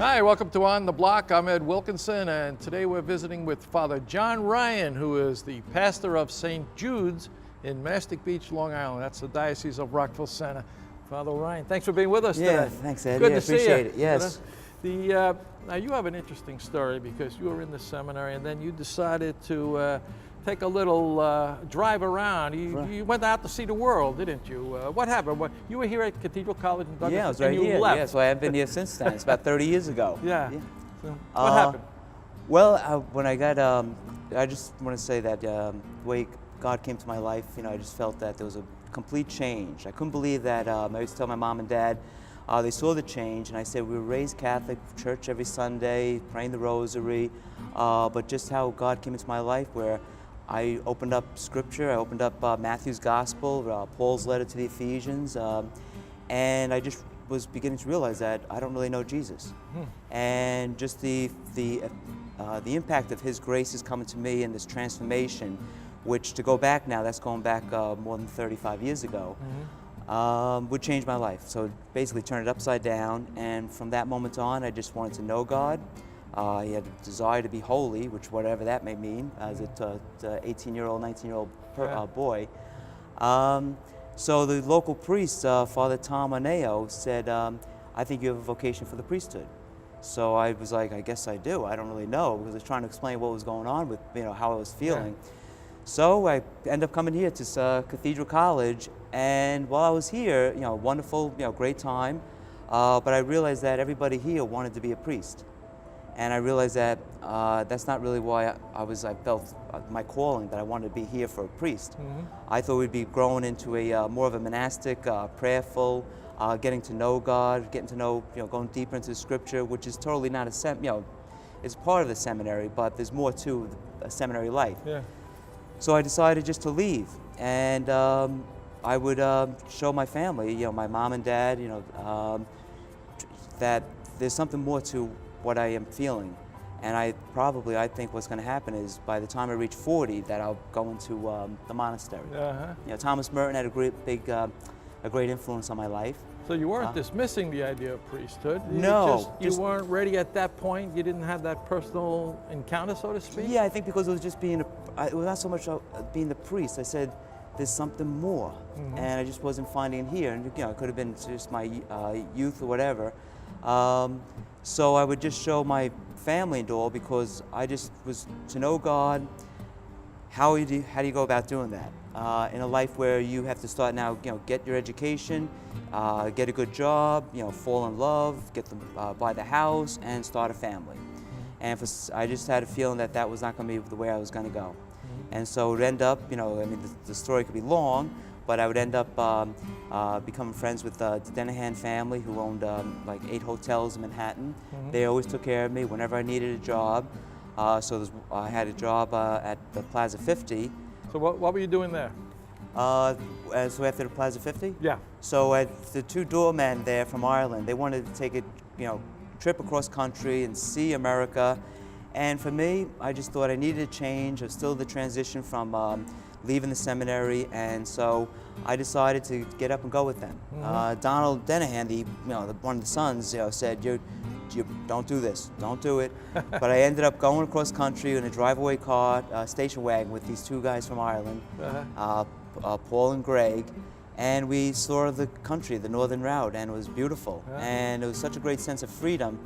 Hi, welcome to On the Block. I'm Ed Wilkinson, and today we're visiting with Father John Ryan, who is the pastor of St. Jude's in Mastic Beach, Long Island. That's the Diocese of Rockville Center. Father Ryan, thanks for being with us today. Thanks, Ed. Good to see appreciate you. it. Yes. Now you have an interesting story because you were in the seminary and then you decided to take a little drive around. You went out to see the world, didn't you? What happened? You were here at Cathedral College in Douglas, Yeah, I was and right you here. left. Yeah, so I haven't been here since then. It's about 30 years ago. Yeah. So what happened? Well, when I got, I just want to say that the way God came to my life, I just felt that there was a complete change. I couldn't believe that. I used to tell my mom and dad, they saw the change, and I said we were raised Catholic, church every Sunday, praying the rosary, but just how God came into my life, where I opened up Scripture, I opened up Matthew's Gospel, Paul's letter to the Ephesians, and I just was beginning to realize that I don't really know Jesus, and just the impact of His grace is coming to me in this transformation, which to go back now, that's going back more than 35 years ago. Would change my life. So basically turn it upside down, and from that moment on I just wanted to know God. He had a desire to be holy, which whatever that may mean, as a 18-year-old, 19-year-old boy. So the local priest, Father Tom Aneo, said, I think you have a vocation for the priesthood. So I was like, I guess I do. I don't really know, because I was trying to explain what was going on with, how I was feeling. Yeah. So I ended up coming here to Cathedral College, and while I was here, wonderful, great time, but I realized that everybody here wanted to be a priest. And I realized that that's not really why I felt my calling, that I wanted to be here for a priest. I thought we'd be growing into a more of a monastic, prayerful, getting to know God, getting to know, going deeper into the Scripture, which is totally not it's part of the seminary, but there's more to a seminary life. Yeah. So I decided just to leave, and I would show my family, my mom and dad, that there's something more to what I am feeling. And I think what's going to happen is by the time I reach 40, that I'll go into the monastery. Thomas Merton had a great influence on my life. So you weren't dismissing the idea of priesthood? You weren't ready at that point? You didn't have that personal encounter, so to speak? Yeah, I think because it was just it was not so much being the priest. I said, there's something more, and I just wasn't finding it here. And it could have been just my youth or whatever. So I would just show my family and all, because I just was to know God. How do you go about doing that? In a life where you have to start now, get your education, get a good job, fall in love, buy the house, and start a family. And I just had a feeling that that was not going to be the way I was going to go. And so it would end up, the story could be long, but I would end up becoming friends with the Denahan family, who owned like 8 hotels in Manhattan. They always took care of me whenever I needed a job. So I had a job at the Plaza 50. So what were you doing there? So after the Plaza 50? Yeah. So the 2 doormen there from Ireland, they wanted to take a trip across country and see America. And for me, I just thought I needed a change. I was still the transition from leaving the seminary, and so I decided to get up and go with them. Donald Denahan, one of the sons, said, you don't do this, don't do it. But I ended up going across country in a drive-away car, station wagon, with these 2 guys from Ireland, Paul and Greg, and we saw the country, the northern route, and it was beautiful. And it was such a great sense of freedom.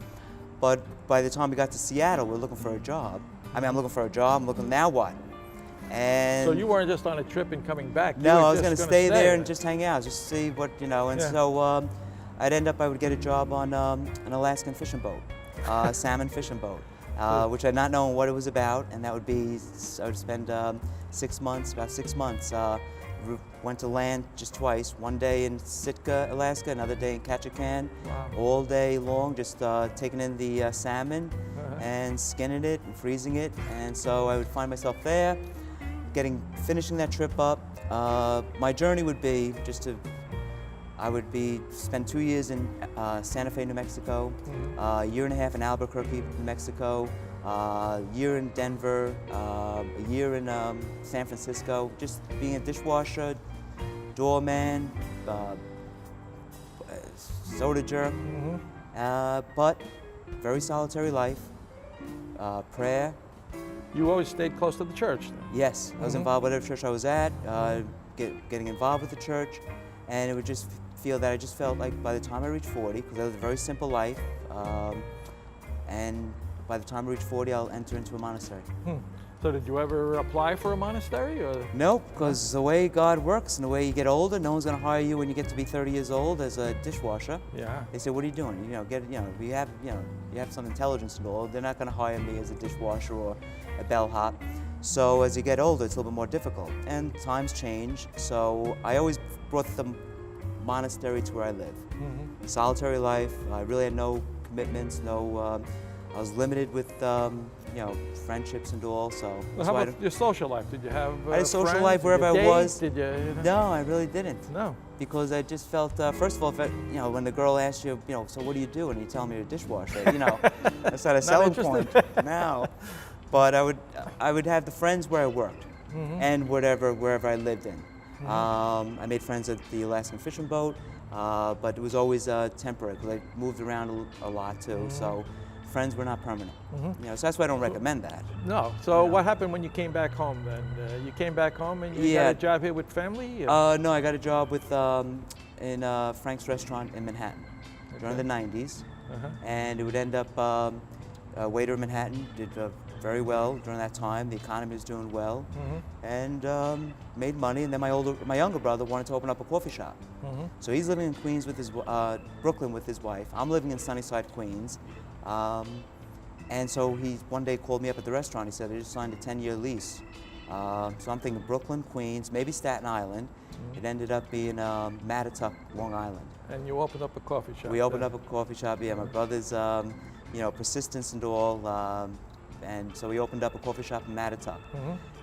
But by the time we got to Seattle, we were looking for a job. I'm looking for a job, I'm looking, now what? And so you weren't just on a trip and coming back? No, I was going to stay there and just hang out, just see what, and so I would get a job on an Alaskan fishing boat, salmon fishing boat, which I had not known what it was about, and that would be, I would spend about 6 months. Went to land just twice, one day in Sitka, Alaska, another day in Ketchikan, all day long, just taking in the salmon and skinning it and freezing it. And so I would find myself there, finishing that trip up. My journey would be spend 2 years in Santa Fe, New Mexico, a year and a half in Albuquerque, New Mexico, a year in Denver, a year in San Francisco, just being a dishwasher, doorman, soda jerk. But very solitary life, prayer. You always stayed close to the church then? Yes, I was involved with every church I was at, getting involved with the church, and it would just feel that I just felt like by the time I reached 40, because I lived a very simple life, and by the time I reach 40, I'll enter into a monastery. So did you ever apply for a monastery? Or? No, because the way God works and the way you get older, no one's going to hire you when you get to be 30 years old as a dishwasher. Yeah. They say, "What are you doing? You have some intelligence and all. They're not going to hire me as a dishwasher or a bellhop." So as you get older, it's a little bit more difficult, and times change. So I always brought the monastery to where I live. Solitary life. I really had no commitments. I was limited with friendships and all. So Well, how about your social life? Did you have I had a social friends? life wherever Did you I date? was. Did you? No, I really didn't. No. Because I just felt, first of all, when the girl asks you, so what do you do? And you tell me you're a dishwasher, that's not a selling point now. But I would have the friends where I worked and wherever I lived in. I made friends at the Alaskan fishing boat, but it was always temporary because I moved around a lot too. So friends were not permanent. So that's why I don't recommend that. No. So what happened when you came back home then? You came back home and you got a job here with family? No, I got a job with in Frank's Restaurant in Manhattan during the 90s. And it would end up a waiter in Manhattan, did very well during that time. The economy was doing well, and made money. And then my younger brother wanted to open up a coffee shop. So he's living in Queens with his Brooklyn with his wife. I'm living in Sunnyside, Queens. And so he one day called me up at the restaurant. He said, "I just signed a 10-year lease." So I'm thinking Brooklyn, Queens, maybe Staten Island. It ended up being Mattituck, Long Island. And you opened up a coffee shop. We opened up a coffee shop. Yeah, my brother's persistence and all. And so we opened up a coffee shop in Mattituck,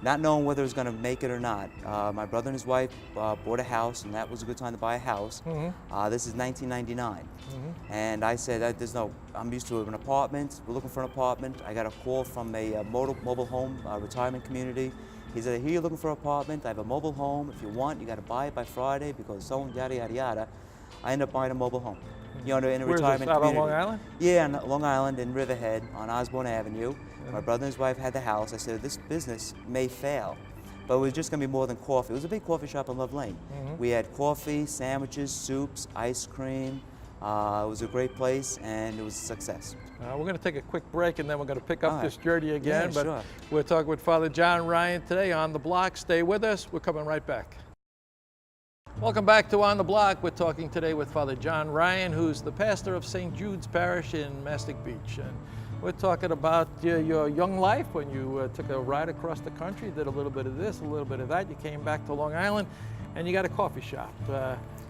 not knowing whether it was going to make it or not. My brother and his wife bought a house, and that was a good time to buy a house. This is 1999, and I said, I'm used to an apartment. We're looking for an apartment. I got a call from a mobile home retirement community. He said, "Here, you're looking for an apartment. I have a mobile home. If you want, you got to buy it by Friday because so yada yada yada." I ended up buying a mobile home. In a Where's retirement this, out community. on Long Island? Yeah, on Long Island in Riverhead on Osborne Avenue. My brother and his wife had the house. I said, "This business may fail, but it was just going to be more than coffee." It was a big coffee shop on Love Lane. We had coffee, sandwiches, soups, ice cream. It was a great place, and it was a success. We're going to take a quick break, and then we're going to pick up All right. this journey again. Yeah, but sure. we're talking with Father John Ryan today on The Block. Stay with us. We're coming right back. Welcome back to On the Block. We're talking today with Father John Ryan, who's the pastor of St. Jude's Parish in Mastic Beach. And we're talking about your young life when you took a ride across the country, did a little bit of this, a little bit of that. You came back to Long Island, and you got a coffee shop.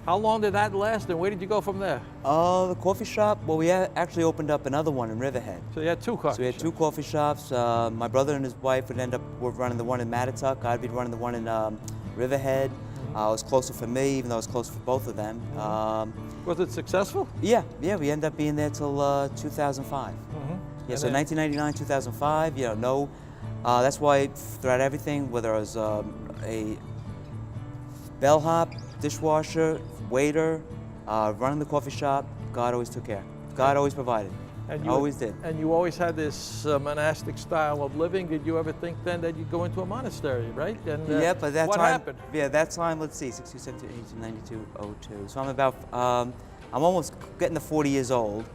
How long did that last, and where did you go from there? The coffee shop, well, we actually opened up another one in Riverhead. So you had two coffee shops. So we had two coffee shops. My brother and his wife would end up running the one in Mattituck. I'd be running the one in Riverhead. It was closer for me, even though it was closer for both of them. Was it successful? Yeah, we ended up being there till 2005. Yeah, so 1999, 2005, that's why throughout everything, whether I was a bellhop, dishwasher, waiter, running the coffee shop, God always took care. God always provided. And you always did. And you always had this monastic style of living. Did you ever think then that you'd go into a monastery, right? And yeah, but that what time, happened? Yeah, that time, let's see, 62, 17, 18, 92, 02. So I'm almost getting to 40 years old,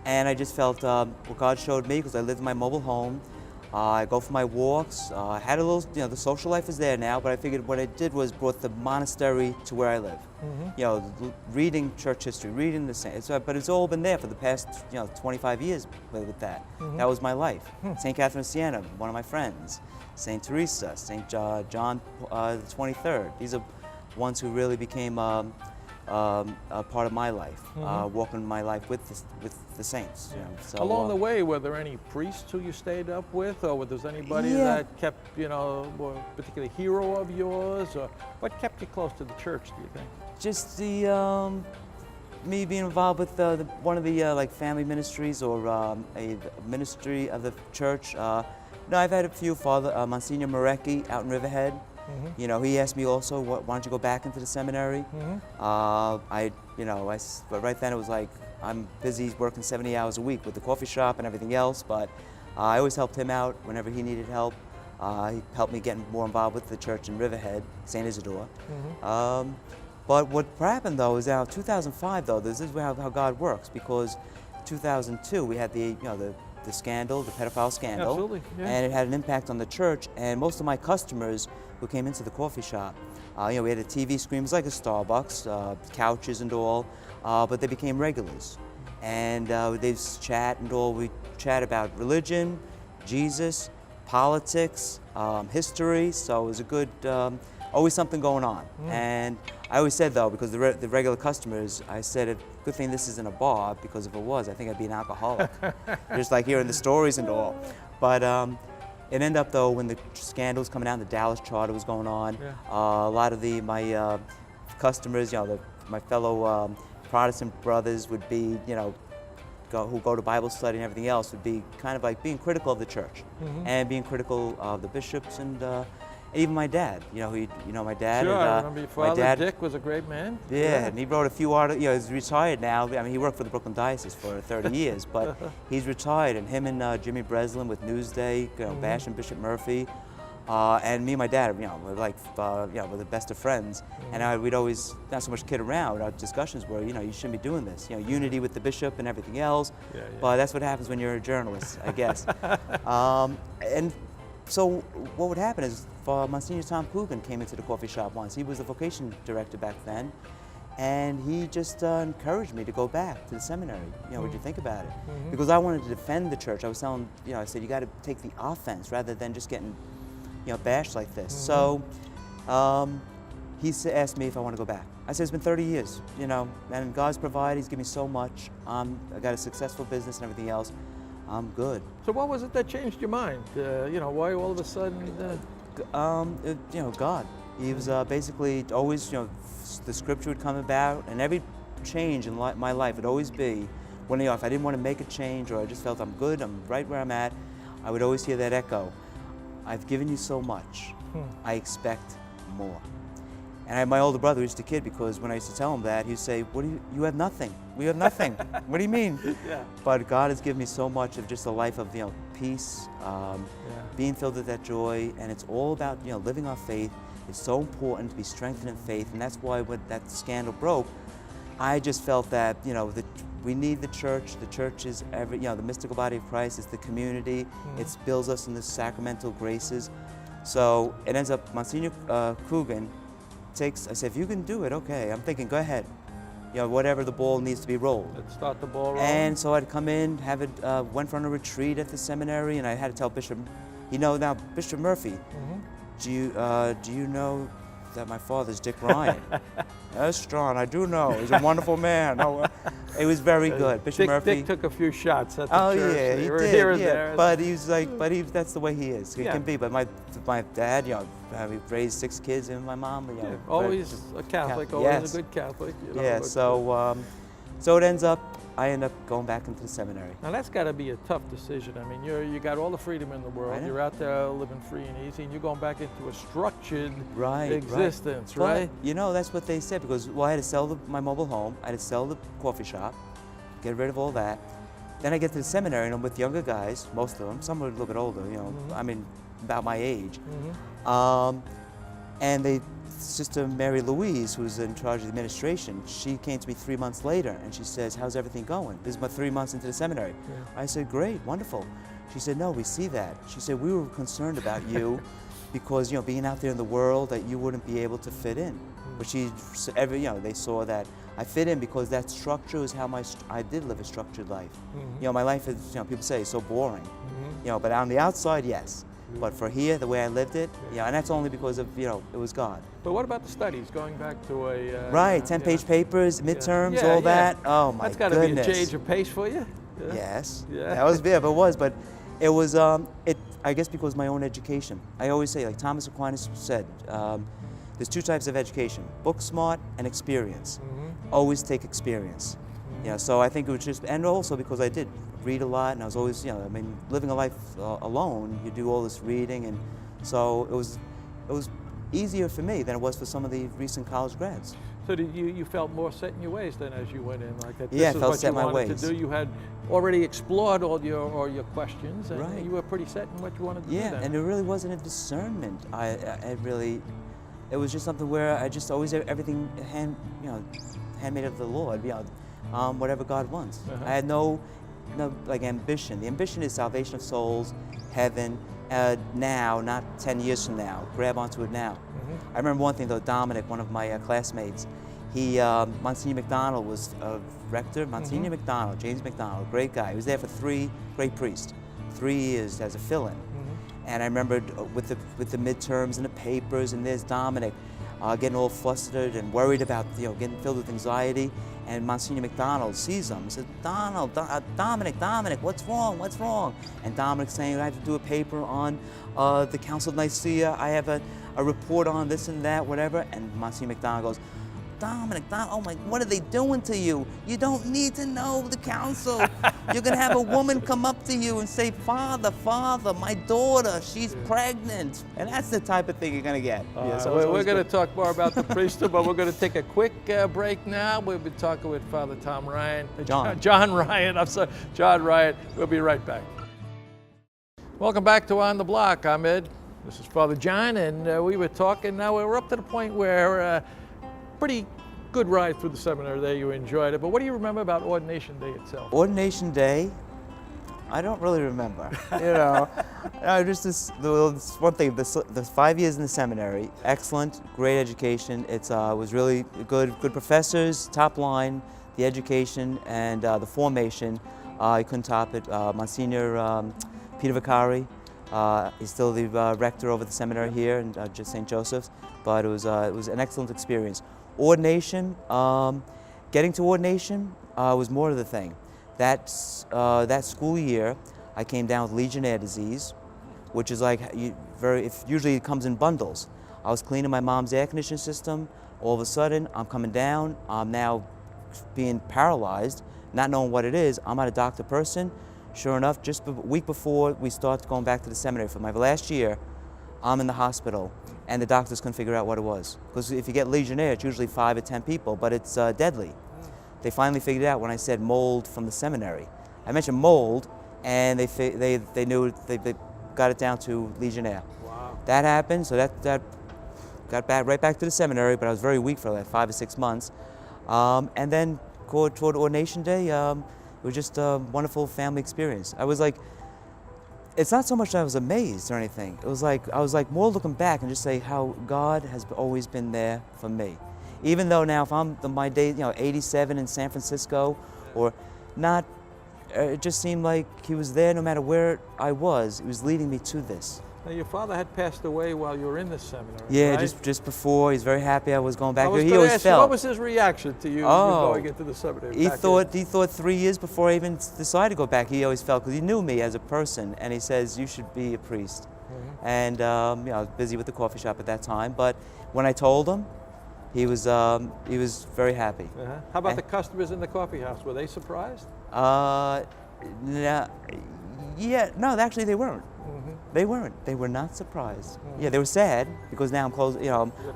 and I just felt what God showed me, because I lived in my mobile home. I go for my walks. I had a little, the social life is there now, but I figured what I did was brought the monastery to where I live. Reading church history, reading the saints, but it's all been there for the past, 25 years with that. That was my life. St. Catherine of Siena, one of my friends. St. Teresa, St. John the 23rd. These are ones who really became a part of my life, walking my life with the saints. So, along the way, were there any priests who you stayed up with, or was there anybody that kept, a particular hero of yours, or what kept you close to the church, do you think? Just me being involved with one of the family ministries or a ministry of the church. No, I've had a few. Father Monsignor Marecki out in Riverhead. He asked me also, why don't you go back into the seminary? But right then it was like, I'm busy working 70 hours a week with the coffee shop and everything else, but I always helped him out whenever he needed help. He helped me get more involved with the church in Riverhead, St. Isidore. But what happened though is now 2005 though, this is how God works, because 2002 we had the scandal, the pedophile scandal. Absolutely, yeah. And it had an impact on the church, and most of my customers who came into the coffee shop, we had a TV screen, it was like a Starbucks, couches and all, but they became regulars. And they'd chat and all, we chat about religion, Jesus, politics, history, so it was a good, always something going on. And I always said though, because the regular customers, I said, a good thing this isn't a bar, because if it was, I think I'd be an alcoholic. Just like hearing the stories and all. But it ended up though, when the scandal was coming out, the Dallas Charter was going on, a lot of my customers, my fellow Protestant brothers would be, who go to Bible study and everything else, would be kind of like being critical of the church and being critical of the bishops and even my dad. My dad. Sure, and, I remember your father, my dad, Dick, was a great man. Yeah, and he wrote a few articles. He's retired now. I mean, he worked for the Brooklyn Diocese for 30 years, but he's retired. And him and Jimmy Breslin with Newsday, bashing Bishop Murphy, and me and my dad, we're like, we're the best of friends. And we'd always, not so much kid around. Our discussions were, you shouldn't be doing this. Unity with the bishop and everything else. But that's what happens when you're a journalist, I guess. And so what would happen is, Monsignor Tom Coogan came into the coffee shop once. He was the vocation director back then, and he just encouraged me to go back to the seminary. What'd you think about it? Because I wanted to defend the church. I was telling, I said, you got to take the offense rather than just getting, bashed like this. So he asked me if I want to go back. I said, it's been 30 years, and God's provided. He's given me so much. I got a successful business and everything else. I'm good. So what was it that changed your mind? Why all of a sudden? God. He was basically always, the scripture would come about, and every change in my life would always be, when if I didn't want to make a change or I just felt I'm good, I'm right where I'm at, I would always hear that echo. I've given you so much. I expect more. And my older brother was the kid, because when I used to tell him that, he'd say, "What do you have nothing. We have nothing. What do you mean?" But God has given me so much of just a life of peace, being filled with that joy, and it's all about living our faith. It's so important to be strengthened in faith, and that's why when that scandal broke, I just felt that we need the church. The church is the mystical body of Christ. It's the community. It builds us in the sacramental graces. So it ends up Monsignor Coogan I said, if you can do it, okay. I'm thinking, go ahead. Whatever the ball needs to be rolled. Let's start the ball rolling. And so I'd come in, went for a retreat at the seminary, and I had to tell Bishop, now Bishop Murphy, do you know that my father's Dick Ryan? That's strong, I do know. He's a wonderful man. It was very good. Bishop Murphy. Dick took a few shots at the church. Oh yeah, he did. Here and yeah. there. But he's like, that's the way he is. He can be. But my dad, we raised 6 kids, and my mom, always a Catholic, always a good Catholic. So it ends up, I end up going back into the seminary. Now that's got to be a tough decision. I mean, you got all the freedom in the world. You're out there living free and easy, and you're going back into a structured existence, right? But, that's what they said, because I had to sell my mobile home, I had to sell the coffee shop, get rid of all that. Then I get to the seminary, and I'm with younger guys, most of them. Some were a little bit older, I mean, about my age. And Sister Mary Louise, who's in charge of the administration, she came to me 3 months later, and she says, how's everything going? This is my 3 months into the seminary. I said, great, wonderful. She said, no, we see that. She said, we were concerned about you because, being out there in the world, that you wouldn't be able to fit in. But they saw that I fit in because that structure is how I did live a structured life. My life is, people say, so boring. But on the outside, yes. But for here, the way I lived it, and that's only because of, it was God. But what about the studies? Going back to a... 10-page papers, midterms, all that. Oh my goodness. That's got to be a change of pace for you. Yes. That was, but it was, I guess because of my own education. I always say, like Thomas Aquinas said, there's 2 types of education, book smart and experience. Always take experience. So I think it was just, and also because I did read a lot, and I was always, living a life alone, you do all this reading, and so it was easier for me than it was for some of the recent college grads. So did you felt more set in your ways then as you went in, like that? Yeah, I this is felt what set you in my wanted ways. to do. You had already explored all your questions, and Right. you were pretty set in what you wanted to do. Yeah, Then. and it really wasn't a discernment. It was just something where I just always everything handmade of the Lord. Whatever God wants. Uh-huh. I had no like ambition. The ambition is salvation of souls, heaven. Now, not 10 years from now. Grab onto it now. Mm-hmm. I remember one thing though. Dominic, one of my classmates, Monsignor McDonald was a rector. Monsignor Mm-hmm. McDonald, James McDonald, great guy. He was there for 3 great priests, 3 years as a fill-in. Mm-hmm. And I remembered with the midterms and the papers, and there's Dominic getting all flustered and worried about getting filled with anxiety. And Monsignor McDonald sees him. He says, Dominic, what's wrong? What's wrong? And Dominic's saying, I have to do a paper on the Council of Nicaea. I have a report on this and that, whatever. And Monsignor McDonald goes, Dominic, oh my, what are they doing to you? You don't need to know the council. You're going to have a woman come up to you and say, Father, my daughter, she's pregnant. And that's the type of thing you're going to get. So we're going to talk more about the priesthood, but we're going to take a quick break now. We'll be talking with Father Tom Ryan. John Ryan, I'm sorry, John Ryan. We'll be right back. Welcome back to On the Block. I'm Ed. This is Father John, and we were talking. Now we're up to the point where pretty good ride through the seminary there. You enjoyed it, but what do you remember about Ordination Day itself? Ordination Day, I don't really remember. Just this one thing. The 5 years in the seminary, excellent, great education. It was really good professors, top line, the education and the formation. I couldn't top it. Monsignor Peter Vicari, he's still the rector over the seminary here in just St. Joseph's, but it was an excellent experience. Ordination, getting to ordination was more of the thing. That school year, I came down with Legionnaire disease, which is like usually it comes in bundles. I was cleaning my mom's air conditioning system. All of a sudden, I'm coming down. I'm now being paralyzed, not knowing what it is. I'm not a doctor person. Sure enough, just a week before we start going back to the seminary for my last year, I'm in the hospital, and the doctors couldn't figure out what it was. Because if you get Legionnaire, it's usually 5 or 10 people, but it's deadly. They finally figured it out when I said mold from the seminary. I mentioned mold, and they knew they got it down to Legionnaire. Wow. That happened, so that got right back to the seminary, but I was very weak for like 5 or 6 months. And then toward Ordination Day, it was just a wonderful family experience. I was like, it's not so much that I was amazed or anything. It was like I was like more looking back and just say how God has always been there for me. Even though now, if I'm my day, 87 in San Francisco, or not, it just seemed like He was there no matter where I was. He was leading me to this. Now, your father had passed away while you were in the seminary. Yeah, right? just before. He's very happy I was going back. I was He gonna always ask you, felt. what was his reaction to you going into the seminary? He thought 3 years before I even decided to go back. He always felt, because he knew me as a person, and he says you should be a priest. Mm-hmm. And I was busy with the coffee shop at that time. But when I told him, he was very happy. Uh-huh. How about the customers in the coffee house? Were they surprised? No, actually they weren't. Mm-hmm. They weren't. They were not surprised. Mm-hmm. Yeah, they were sad because now I'm close.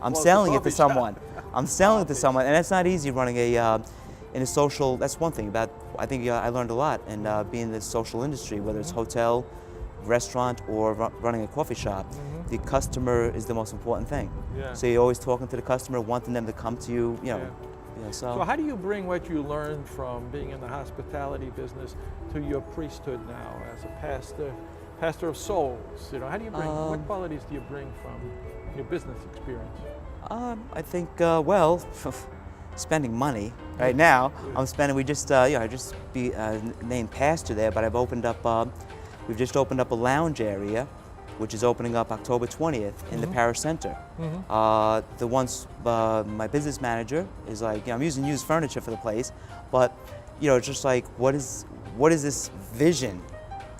I'm selling it to someone. I'm selling it to someone, and that's not easy running in a social. That's one thing about. I think I learned a lot in being in the social industry, whether it's hotel, restaurant, or running a coffee shop. Mm-hmm. The customer is the most important thing. Yeah. So you're always talking to the customer, wanting them to come to you. So how do you bring what you learned from being in the hospitality business to your priesthood now as a pastor of souls? How do you bring, what qualities do you bring from your business experience? I think, spending money. Right now, I'm spending, I just be named pastor there, but we've just opened up a lounge area, which is opening up October 20th in the parish center. Mm-hmm. My business manager is like, I'm using used furniture for the place, but it's just like, what is this vision?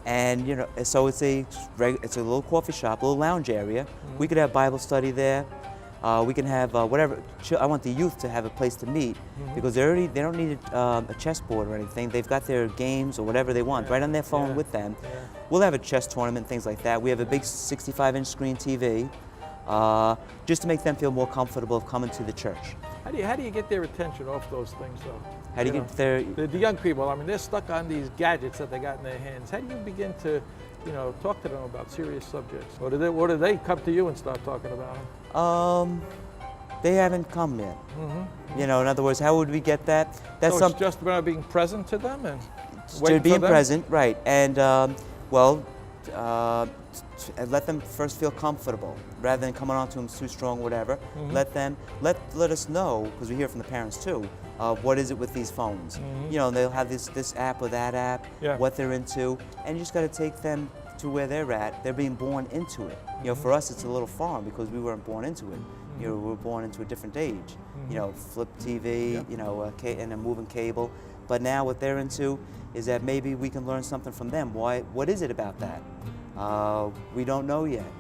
And so it's a little coffee shop, a little lounge area. Mm-hmm. We could have Bible study there. We can have whatever. I want the youth to have a place to meet, because they don't need a chessboard or anything. They've got their games or whatever they want right on their phone with them. Yeah. We'll have a chess tournament, things like that. We have a big 65-inch screen TV. just to make them feel more comfortable of coming to the church. How do you get their attention off those things, though? How do you get their... The young people, I mean, they're stuck on these gadgets that they got in their hands. How do you begin to, talk to them about serious subjects? Or do they come to you and start talking about them? They haven't come yet. In other words, how would we get that? That's so it's just about being present to them and to being present, right? And let them first feel comfortable, rather than coming on to them too strong, whatever. Let us know, because we hear from the parents too. What is it with these phones? They'll have this app or that app, what they're into, and you just got to take them to where they're at. They're being born into it. For us, it's a little foreign because we weren't born into it. We were born into a different age. Flip TV, and a moving cable. But now what they're into is that maybe we can learn something from them. What is it about that? We don't know yet.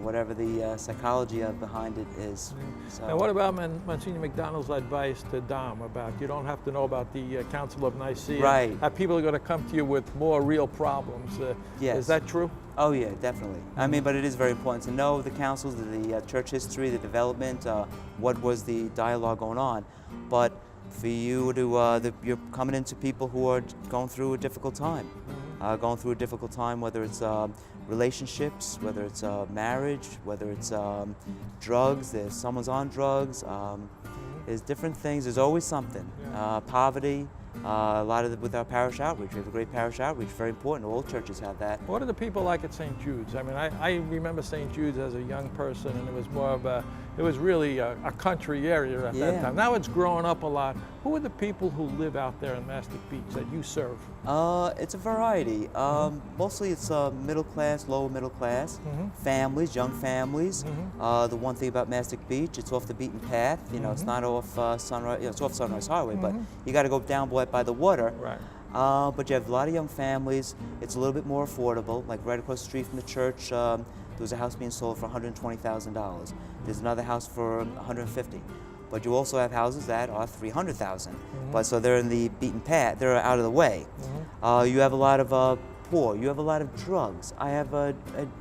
Whatever the psychology behind it is. So. And what about Monsignor McDonald's advice to Dom about you don't have to know about the Council of Nicaea? Right. People are going to come to you with more real problems. Yes. Is that true? Oh yeah, definitely. I mean, but it is very important to know the councils, the church history, the development, what was the dialogue going on. But for you to, you're coming into people who are going through a difficult time. Whether it's relationships, whether it's marriage, whether it's drugs, someone's on drugs, there's different things, there's always something. Poverty, a lot of with our parish outreach, we have a great parish outreach, very important, all churches have that. What are the people like at St. Jude's? I mean, I remember St. Jude's as a young person, and it was more of it was really a country area at that time. Now it's growing up a lot. Who are the people who live out there in Mastic Beach that you serve? It's a variety. Mostly it's middle class, lower middle class, families, young families. The one thing about Mastic Beach, it's off the beaten path. It's not off Sunrise. It's off Sunrise Highway, but you got to go down by the water. Right. But you have a lot of young families. It's a little bit more affordable. Like right across the street from the church, there was a house being sold for $120,000. There's another house for $150,000. But you also have houses that are $300,000. But so they're in the beaten path. They're out of the way. You have a lot of poor. You have a lot of drugs. I have a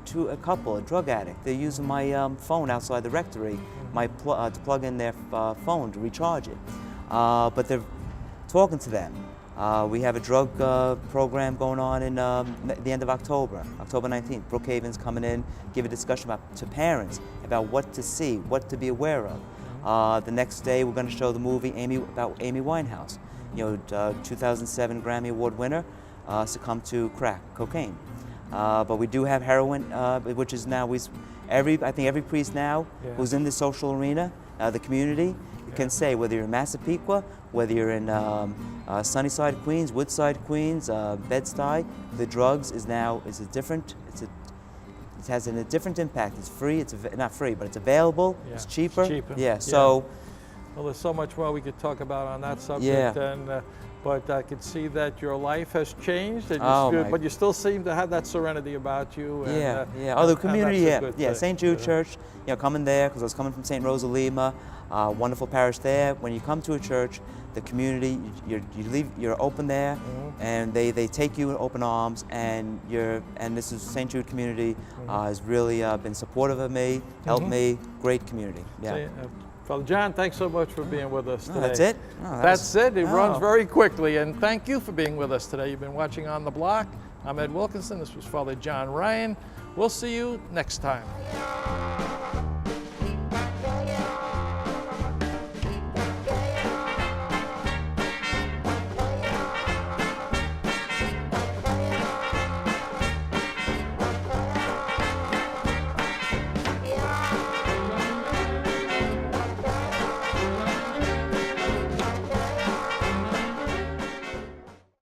drug addict. They're using my phone outside the rectory, to plug in their phone to recharge it. But they're talking to them. We have a drug program going on in the end of October 19th. Brookhaven's coming in, give a discussion to parents about what to see, what to be aware of. The next day, we're going to show the movie about Amy Winehouse. 2007 Grammy Award winner, succumbed to cocaine. But we do have heroin, which is now I think every priest now who's in the social arena, the community, can say whether you're in Massapequa, whether you're in Sunnyside, Queens, Woodside, Queens, Bed-Stuy, the drugs it has a different impact. It's free. It's not free, but it's available. It's cheaper. So. Well, there's so much more we could talk about on that subject, but I could see that your life has changed, and but you still seem to have that serenity about you. And, the community, St. Jude Church, coming there, because I was coming from St. Rosa Lima, wonderful parish there. When you come to a church, the community, you're open there, and they take you in open arms, and this is St. Jude community has really been supportive of me, helped me, great community. Father John, thanks so much for being with us today. That's it? That's it. It runs very quickly. And thank you for being with us today. You've been watching On the Block. I'm Ed Wilkinson. This was Father John Ryan. We'll see you next time.